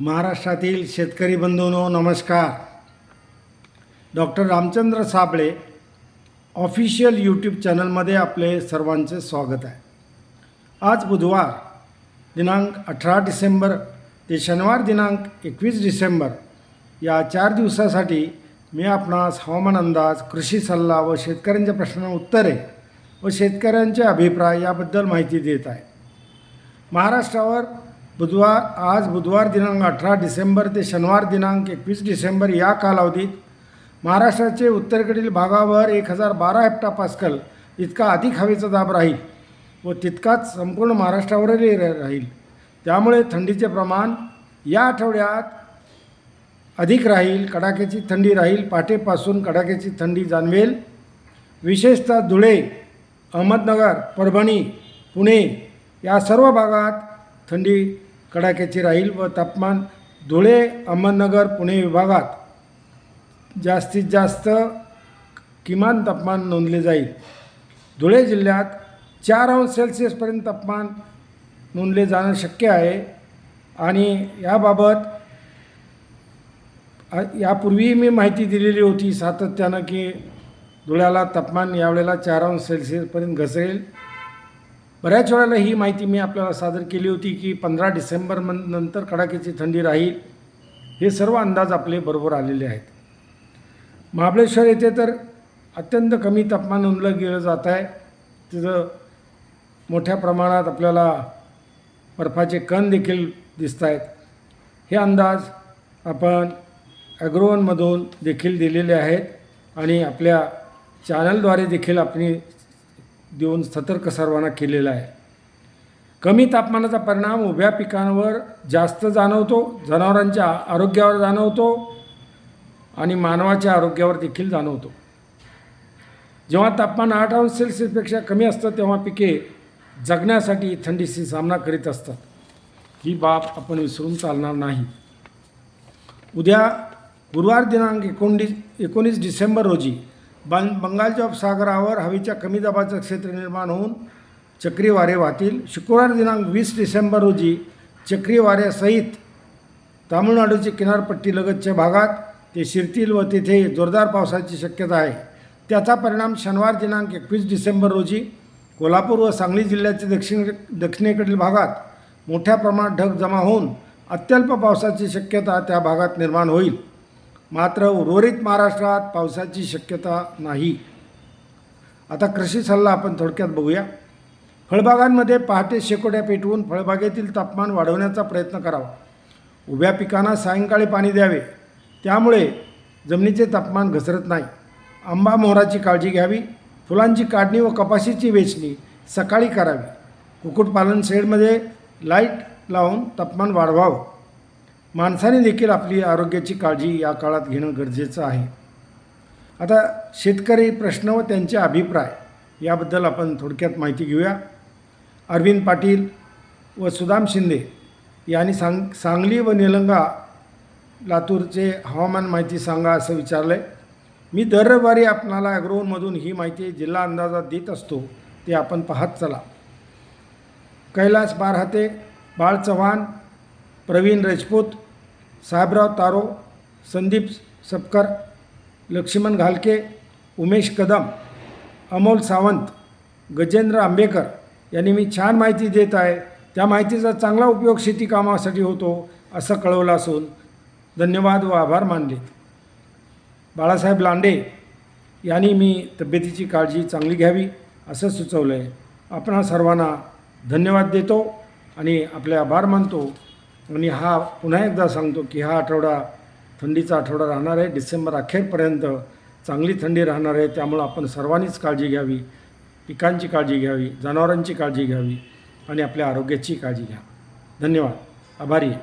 महाराष्ट्रातील शेतकरी बंधूंनो नमस्कार. Doctor Ramchandra Sable official YouTube चॅनलमध्ये आपले सर्वांचे स्वागत आहे. आज बुधवार दिनांक 18 डिसेंबर ते शनिवार दिनांक 21 डिसेंबर या 4 दिवसासाठी मी आपणास हवामान अंदाज, कृषी सल्ला व शेतकऱ्यांच्या प्रश्नांना उत्तरे व शेतकऱ्यांचे अभिप्राय याबद्दल माहिती देत आहे. महाराष्ट्रावर आज बुधवार दिनांक 18 डिसेंबर ते शनिवार दिनांक 21 डिसेंबर या कालावधीत महाराष्ट्राचे उत्तरेकडील भागावर 1012 हेक्टोपास्कल इतका अधिक हवेचा दाब राहील व तितकाच संपूर्ण महाराष्ट्रावरही राहील. त्यामुळे थंडीचे प्रमाण या आठवड्यात अधिक राहील. कडाक्याची थंडी राहील. पहाटेपासून कडाक्याची थंडी जाणवेल. विशेषतः धुळे, अहमदनगर, परभणी, पुणे या सर्व भागात थंडी कडाक्याची राहील व तापमान धुळे, अहमदनगर, पुणे विभागात जास्तीत जास्त किमान तापमान नोंदले जाईल. धुळे जिल्ह्यात 4 अंश सेल्सिअसपर्यंत तापमान नोंदले जाणं शक्य आहे आणि याबाबत यापूर्वी मी माहिती दिलेली होती सातत्यानं की धुळ्याला तापमान यावेळेला 4 अंश सेल्सिअसपर्यंत घसरेल. बऱ्याच वेळेला ही माहिती मी आपल्याला सादर केली होती की 15 डिसेंबर नंतर कडाक्याची थंडी राहील. हे सर्व अंदाज आपले बरोबर आलेले आहेत. महाबळेश्वर येथे तर अत्यंत कमी तापमान नोंदलं गेलं जात आहे. तिथं मोठ्या प्रमाणात आपल्याला बर्फाचे कण देखील दिसत आहेत. हे अंदाज आपण ॲग्रोवनमधून देखील दिलेले आहेत आणि आपल्या चॅनलद्वारे देखील आपण देऊन सतर्क सर्वांना केलेला आहे. कमी तापमानाचा परिणाम उभ्या पिकांवर जास्त जाणवतो, जनावरांच्या आरोग्यावर जाणवतो आणि मानवाच्या आरोग्यावर देखील जाणवतो. जेव्हा तापमान 8 अंश सेल्सिअसपेक्षा कमी असतं तेव्हा पिके जगण्यासाठी थंडीशी सामना करीत असतात. ही बाब आपण विसरून चालणार नाही. उद्या गुरुवार दिनांक 19 डिसेंबर रोजी बंगालच्या उपसागरावर हवेच्या कमी दाबाचं क्षेत्र निर्माण होऊन चक्रीवारे वाहतील. शुक्रवार दिनांक 20 डिसेंबर रोजी चक्रीवाऱ्यासहित तामिळनाडूची किनारपट्टीलगतच्या भागात ते शिरतील व तेथे जोरदार पावसाची शक्यता आहे. त्याचा परिणाम शनिवार दिनांक 21 डिसेंबर रोजी कोल्हापूर व सांगली जिल्ह्याच्या दक्षिणेकडील भागात मोठ्या प्रमाणात ढग जमा होऊन अत्यल्प पावसाची शक्यता त्या भागात निर्माण होईल. मात्र उर्वरित महाराष्ट्रात पावसाची शक्यता नाही. आता कृषी सल्ला आपण थोडक्यात बघूया. फळबागांमध्ये पहाटे शेकोट्या पेटवून फळबागेतील तापमान वाढवण्याचा प्रयत्न करावा. उभ्या पिकांना सायंकाळी पाणी द्यावे. त्यामुळे जमिनीचे तापमान घसरत नाही. आंबा मोहराची काळजी घ्यावी. फुलांची काढणी व कपाशीची वेचणी सकाळी करावी. कुक्कुटपालन शेडमध्ये लाईट लावून तापमान वाढवावं. माणसाने देखील आपली आरोग्याची काळजी या काळात घेणं गरजेचं आहे. आता शेतकरी प्रश्न व त्यांचे अभिप्राय याबद्दल आपण थोडक्यात माहिती घेऊया. अरविंद पाटील व सुदाम शिंदे यांनी सांगली व निलंगा लातूरचे हवामान माहिती सांगा असं विचारलं आहे. मी दर रविवारी आपणाला ॲग्रोवनमधून ही माहिती जिल्हा अंदाजात देत असतो. ते आपण पाहत चला. कैलास बारहाते, बाळ चव्हाण, प्रवीण राजपूत, साहेबराव तारो, संदीप सपकर, लक्ष्मण घालके, उमेश कदम, अमोल सावंत, गजेंद्र आंबेकर यांनी मी छान माहिती देत आहे. त्या माहितीचा चांगला उपयोग शेती कामासाठी होतो असं कळवलं असून धन्यवाद व आभार मानले. बाळासाहेब लांडे यांनी मी तब्येतीची काळजी चांगली घ्यावी असं सुचवलं आहे. आपण सर्वांना धन्यवाद देतो आणि आपले आभार मानतो. आणि पुन्हा एकदा सांगतो की हा आठवडा थंडीचा आठवडा राहणार आहे. डिसेंबर अखेरपर्यंत चांगली थंडी राहणार आहे. त्यामुळं आपण सर्वांनीच काळजी घ्यावी. पिकांची काळजी घ्यावी, जनावरांची काळजी घ्यावी आणि आपल्या आरोग्याची काळजी घ्या. धन्यवाद. आभारी आहे.